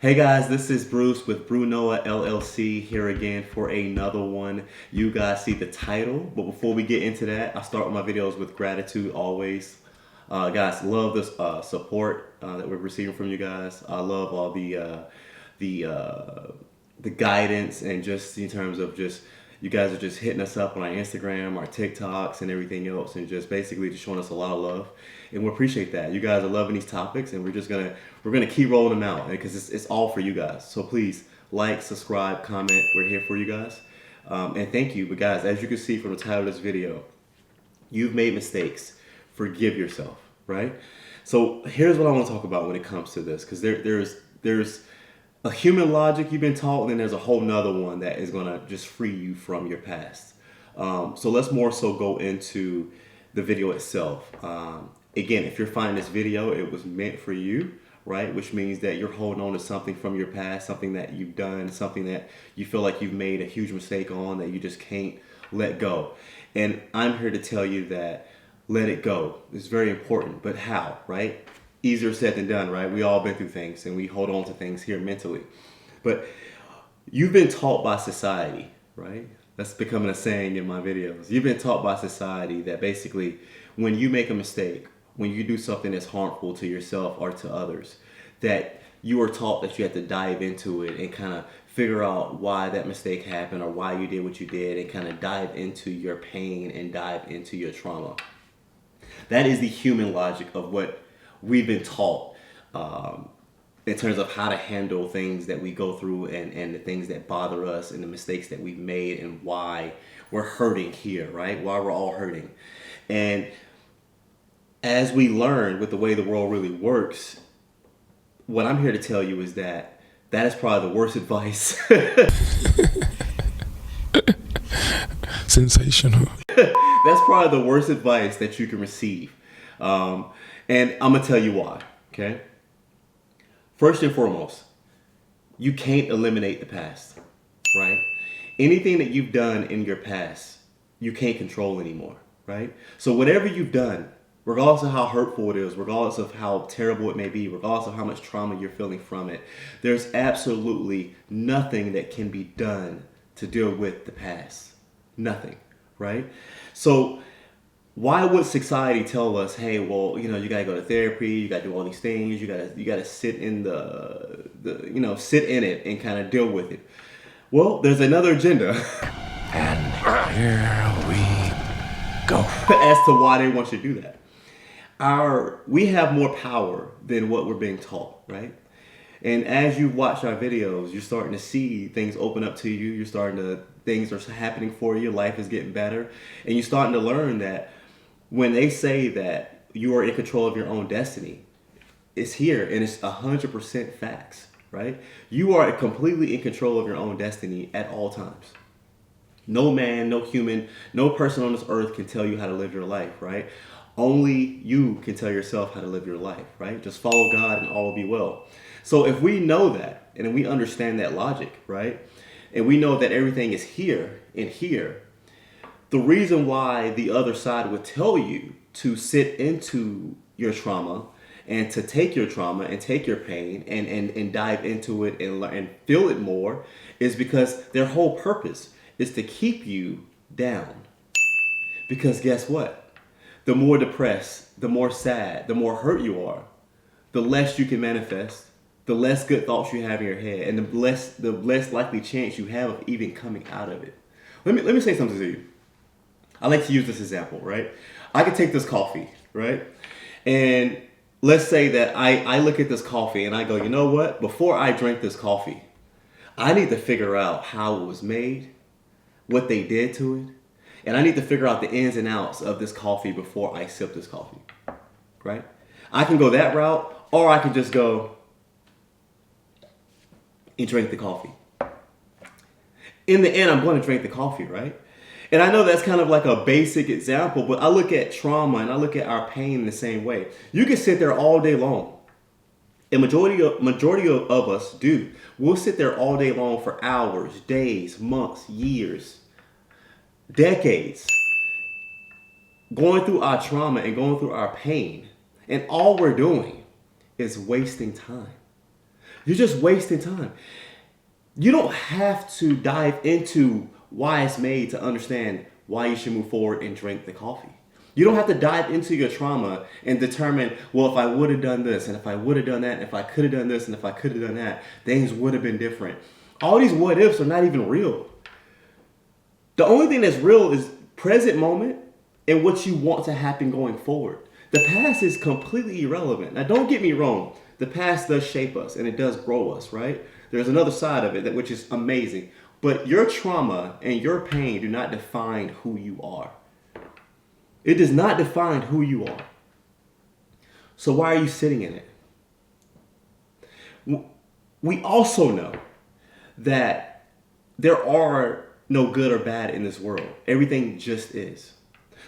Hey guys, this is Bruce with Brunoa LLC here again for another one. You guys see the title, but before we get into that, I start my videos with gratitude always. Guys, love this support that we're receiving from you guys. I love all the guidance and just in terms of just you guys are just hitting us up on our Instagram, our TikToks, and everything else, and just basically just showing us a lot of love, and we appreciate that. You guys are loving these topics, and we're gonna keep rolling them out because it's all for you guys. So please like, subscribe, comment. We're here for you guys, and thank you. But guys, as you can see from the title of this video, you've made mistakes. Forgive yourself, right? So here's what I want to talk about when it comes to this, because there's a human logic you've been taught, and then there's a whole nother one that is gonna just free you from your past. So let's more so go into the video itself. Again, if you're finding this video, it was meant for you, right? Which means that you're holding on to something from your past, something that you've done, something that you feel like you've made a huge mistake on that you just can't let go. And I'm here to tell you that let it go. It's very important, but how, right? Easier said than done, right? We all been through things and we hold on to things here mentally. But you've been taught by society, right? That's becoming a saying in my videos. You've been taught by society that basically when you make a mistake, when you do something that's harmful to yourself or to others, that you are taught that you have to dive into it and kind of figure out why that mistake happened or why you did what you did and kind of dive into your pain and dive into your trauma. That is the human logic of what we've been taught in terms of how to handle things that we go through and the things that bother us and the mistakes that we've made and why we're hurting here, right? Why we're all hurting. And as we learn with the way the world really works, what I'm here to tell you is that is probably the worst advice. Sensational. That's probably the worst advice that you can receive. And I'm going to tell you why, okay? First and foremost, you can't eliminate the past, right? Anything that you've done in your past, you can't control anymore, right? So whatever you've done, regardless of how hurtful it is, regardless of how terrible it may be, regardless of how much trauma you're feeling from it, there's absolutely nothing that can be done to deal with the past. Nothing, right? So why would society tell us, hey, well, you gotta go to therapy, you gotta do all these things, you gotta sit in sit in it and kind of deal with it? Well, there's another agenda. And here we go. As to why they want you to do that. We have more power than what we're being taught, right? And as you watch our videos, you're starting to see things open up to you. Things are happening for you. Life is getting better. And you're starting to learn that when they say that you are in control of your own destiny, it's here and it's 100% facts, right? You are completely in control of your own destiny at all times. No man, no human, no person on this earth can tell you how to live your life, right? Only you can tell yourself how to live your life, right? Just follow God and all will be well. So if we know that and we understand that logic, right? And we know that everything is here and here, the reason why the other side would tell you to sit into your trauma and to take your trauma and take your pain and dive into it and learn and feel it more is because their whole purpose is to keep you down. Because guess what? The more depressed, the more sad, the more hurt you are, the less you can manifest, the less good thoughts you have in your head, and the less likely chance you have of even coming out of it. Let me say something to you. I like to use this example, right? I could take this coffee, right? And let's say that I look at this coffee and I go, you know what? Before I drink this coffee, I need to figure out how it was made, what they did to it, and I need to figure out the ins and outs of this coffee before I sip this coffee, right? I can go that route, or I can just go and drink the coffee. In the end, I'm going to drink the coffee, right? And I know that's kind of like a basic example, but I look at trauma and I look at our pain in the same way. You can sit there all day long. A majority of us do. We'll sit there all day long for hours, days, months, years, decades, going through our trauma and going through our pain. And all we're doing is wasting time. You're just wasting time. You don't have to dive into why it's made to understand why you should move forward and drink the coffee. You don't have to dive into your trauma and determine, well, if I would have done this, and if I would have done that, and if I could have done this, and if I could have done that, things would have been different. All these what ifs are not even real. The only thing that's real is present moment and what you want to happen going forward. The past is completely irrelevant. Now, don't get me wrong. The past does shape us and it does grow us, right? There's another side of it which is amazing. But your trauma and your pain do not define who you are. It does not define who you are. So why are you sitting in it? We also know that there are no good or bad in this world. Everything just is.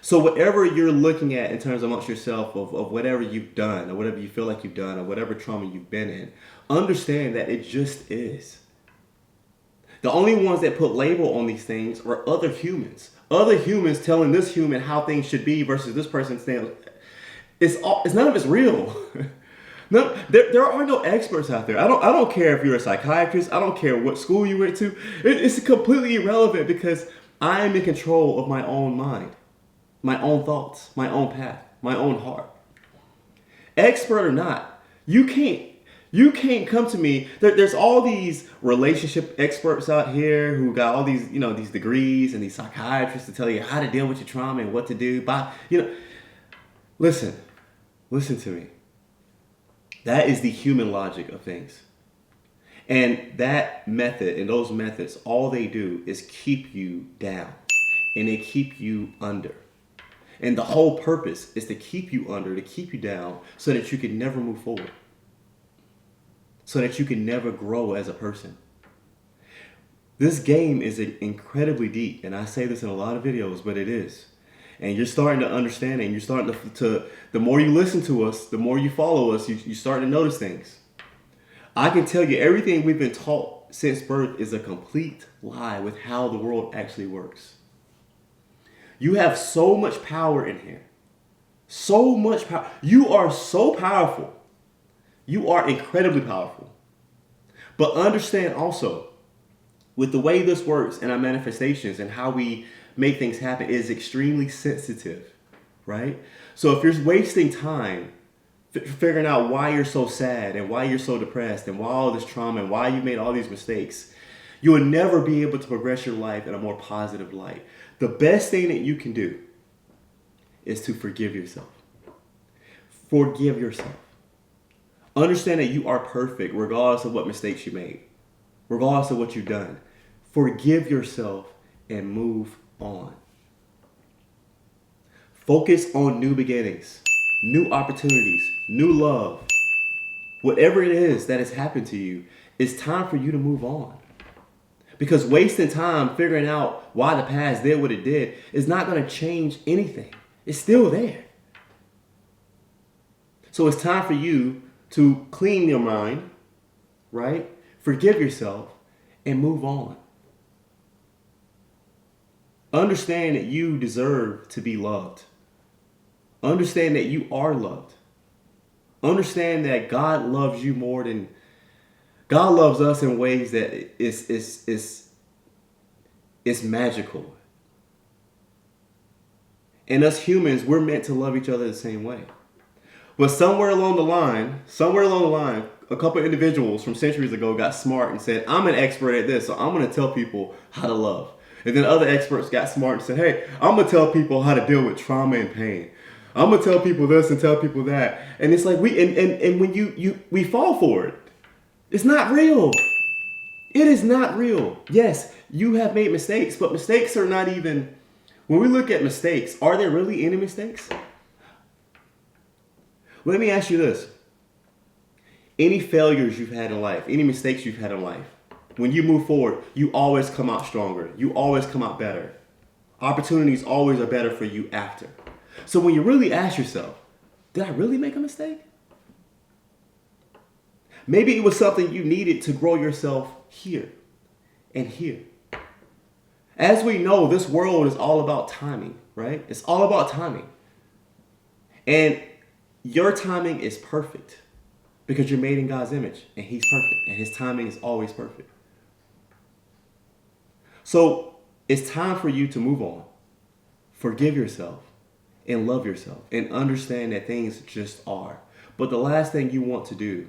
So whatever you're looking at in terms amongst yourself of whatever you've done or whatever you feel like you've done or whatever trauma you've been in, understand that it just is. The only ones that put label on these things are other humans. Other humans telling this human how things should be versus this person saying, it's none of it's real. No, there are no experts out there. I don't care if you're a psychiatrist. I don't care what school you went to. It's completely irrelevant because I am in control of my own mind, my own thoughts, my own path, my own heart. Expert or not, you can't come to me. There's all these relationship experts out here who got all these, these degrees and these psychiatrists to tell you how to deal with your trauma and what to do. Listen to me. That is the human logic of things. And that method and those methods, all they do is keep you down and they keep you under. And the whole purpose is to keep you under, to keep you down so that you can never move forward. So that you can never grow as a person. This game is incredibly deep. And I say this in a lot of videos, but it is. And you're starting to understand it, and you're starting to the more you listen to us, the more you follow us, you start to notice things. I can tell you everything we've been taught since birth is a complete lie with how the world actually works. You have so much power in here. So much power. You are so powerful. You are incredibly powerful. But understand also, with the way this works and our manifestations and how we make things happen is extremely sensitive, right? So if you're wasting time figuring out why you're so sad and why you're so depressed and why all this trauma and why you made all these mistakes, you will never be able to progress your life in a more positive light. The best thing that you can do is to forgive yourself. Forgive yourself. Understand that you are perfect regardless of what mistakes you made, regardless of what you've done. Forgive yourself and move on. Focus on new beginnings, new opportunities, new love. Whatever it is that has happened to you, it's time for you to move on. Because wasting time figuring out why the past did what it did is not going to change anything. It's still there. So it's time for you to clean your mind, right? Forgive yourself and move on. Understand that you deserve to be loved. Understand that you are loved. Understand that God loves you more than God loves us in ways that it's magical. And us humans, we're meant to love each other the same way. But somewhere along the line, a couple of individuals from centuries ago got smart and said, I'm an expert at this, so I'm going to tell people how to love. And then other experts got smart and said, hey, I'm going to tell people how to deal with trauma and pain. I'm going to tell people this and tell people that. And it's like we fall for it. It's not real. It is not real. Yes, you have made mistakes, but mistakes are not even, when we look at mistakes, are there really any mistakes? Let me ask you this. Any failures you've had in life, any mistakes you've had in life, when you move forward, you always come out stronger. You always come out better. Opportunities always are better for you after. So when you really ask yourself, did I really make a mistake? Maybe it was something you needed to grow yourself here and here. As we know, this world is all about timing, right? It's all about timing. And your timing is perfect. because you're made in God's image and he's perfect and his timing is always perfect. So it's time for you to move on, forgive yourself, and love yourself, and understand that things just are. But the last thing you want to do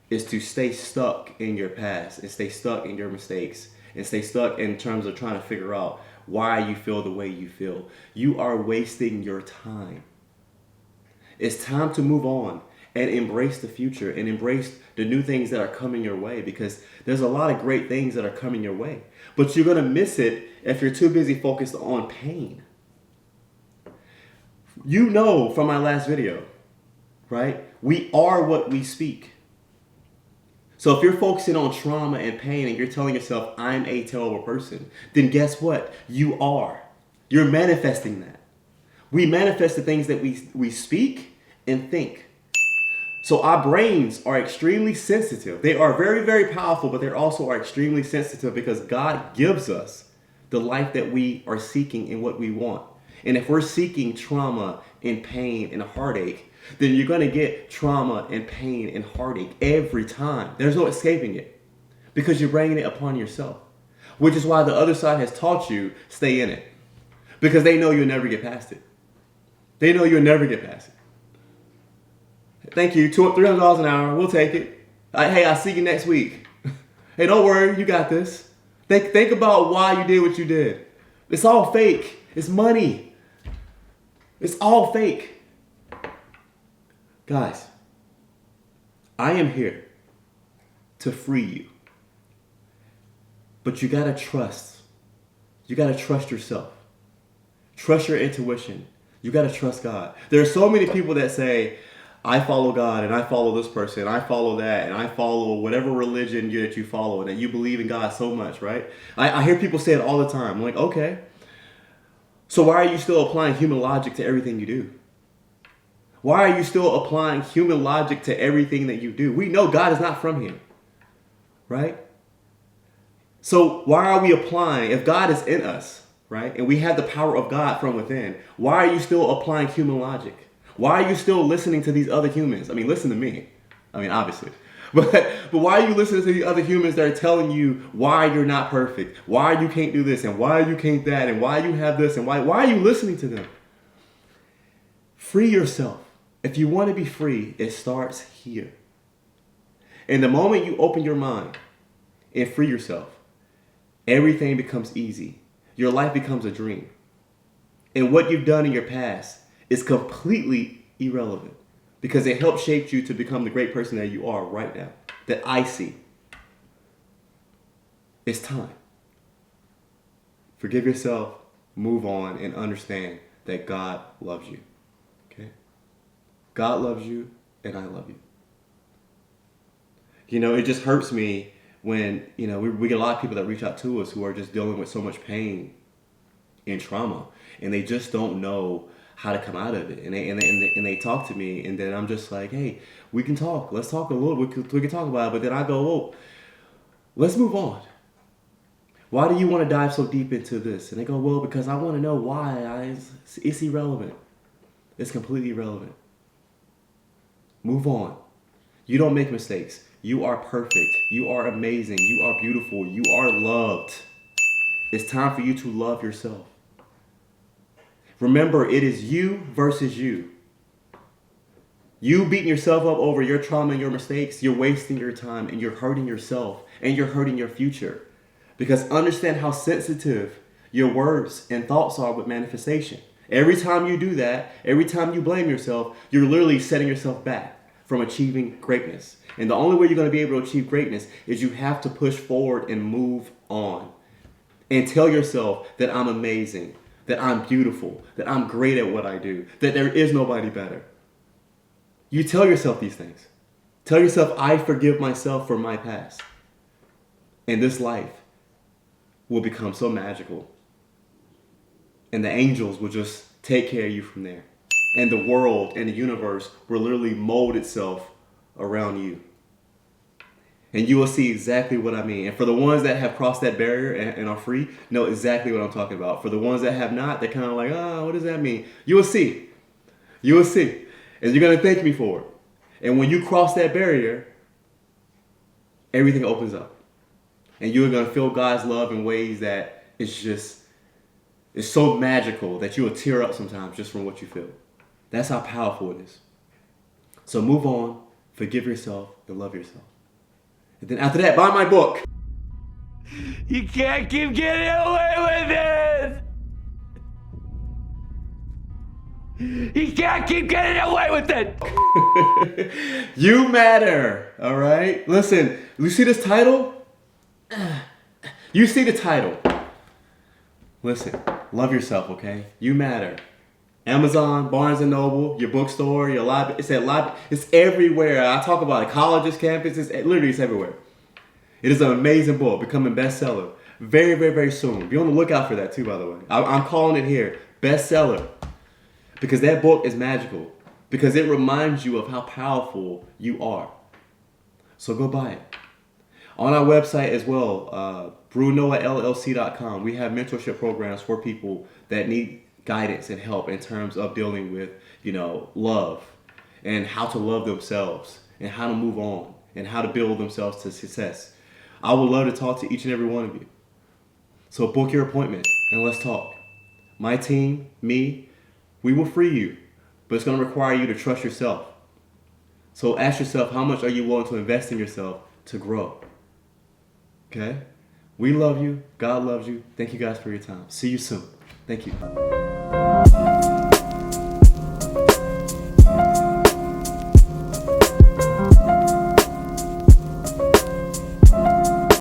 is to stay stuck in your past and stay stuck in your mistakes and stay stuck in terms of trying to figure out why you feel the way you feel. You are wasting your time. It's time to move on and embrace the future and embrace the new things that are coming your way, because there's a lot of great things that are coming your way. But you're going to miss it if you're too busy focused on pain. You know from my last video, right? We are what we speak. So if you're focusing on trauma and pain and you're telling yourself, I'm a terrible person, then guess what? You are. You're manifesting that. We manifest the things that we speak and think. So our brains are extremely sensitive. They are very, very powerful, but they also are extremely sensitive because God gives us the life that we are seeking and what we want. And if we're seeking trauma and pain and heartache, then you're going to get trauma and pain and heartache every time. There's no escaping it because you're bringing it upon yourself, which is why the other side has taught you stay in it, because they know you'll never get past it. They know you'll never get past it. Thank you. $300 an hour. We'll take it. Hey, I'll see you next week. Hey, don't worry. You got this. Think about why you did what you did. It's all fake. It's money. It's all fake. Guys, I am here to free you. But you got to trust. You got to trust yourself. Trust your intuition. You got to trust God. There are so many people that say, I follow God and I follow this person, I follow that, and I follow whatever religion that you follow, and that you believe in God so much, right? I hear people say it all the time. I'm like, okay. So why are you still applying human logic to everything you do? Why are you still applying human logic to everything that you do? We know God is not from here, right? So why are we applying, if God is in us, right, and we have the power of God from within, why are you still applying human logic? Why are you still listening to these other humans? I mean, listen to me. I mean, obviously. But why are you listening to these other humans that are telling you why you're not perfect, why you can't do this, and why you can't that, and why you have this, and why are you listening to them? Free yourself. If you want to be free, it starts here. And the moment you open your mind and free yourself, everything becomes easy. Your life becomes a dream. And what you've done in your past is completely irrelevant because it helped shape you to become the great person that you are right now, that I see. It's time. Forgive yourself, move on, and understand that God loves you. Okay? God loves you, and I love you. You know, it just hurts me when, you know, we get a lot of people that reach out to us who are just dealing with so much pain and trauma, and they just don't know how to come out of it. And they talk to me, and then I'm just like, hey, we can talk. Let's talk a little. We can talk about it. But then I go, oh, let's move on. Why do you want to dive so deep into this? And they go, well, because I want to know why. It's irrelevant. It's completely irrelevant. Move on. You don't make mistakes. You are perfect. You are amazing. You are beautiful. You are loved. It's time for you to love yourself. Remember, it is you versus you. You beating yourself up over your trauma and your mistakes, you're wasting your time and you're hurting yourself and you're hurting your future. Because understand how sensitive your words and thoughts are with manifestation. Every time you do that, every time you blame yourself, you're literally setting yourself back from achieving greatness. And the only way you're going to be able to achieve greatness is you have to push forward and move on. And tell yourself that I'm amazing, that I'm beautiful, that I'm great at what I do, that there is nobody better. You tell yourself these things. Tell yourself, I forgive myself for my past. And this life will become so magical. And the angels will just take care of you from there. And the world and the universe will literally mold itself around you. And you will see exactly what I mean. And for the ones that have crossed that barrier and are free, know exactly what I'm talking about. For the ones that have not, they're kind of like, what does that mean? You will see. You will see. And you're going to thank me for it. And when you cross that barrier, everything opens up. And you're going to feel God's love in ways that it's so magical that you'll tear up sometimes just from what you feel. That's how powerful it is. So move on, forgive yourself, and love yourself. And then after that, buy my book. You can't keep getting away with this! You can't keep getting away with it! You matter, all right? Listen, you see this title? You see the title. Listen, love yourself, okay? You matter. Amazon, Barnes & Noble, your bookstore, your library. It's everywhere. I talk about it. Colleges, campuses, it's everywhere. It is an amazing book, becoming bestseller. Very, very, very soon. Be on the lookout for that too, by the way. I'm calling it here, bestseller. Because that book is magical. Because it reminds you of how powerful you are. So go buy it. On our website as well, BrunoaLLC.com, we have mentorship programs for people that need guidance and help in terms of dealing with, love and how to love themselves and how to move on and how to build themselves to success. I would love to talk to each and every one of you. So book your appointment and let's talk. My team, me, we will free you, but it's going to require you to trust yourself. So ask yourself, how much are you willing to invest in yourself to grow? Okay? We love you. God loves you. Thank you guys for your time. See you soon. Thank you.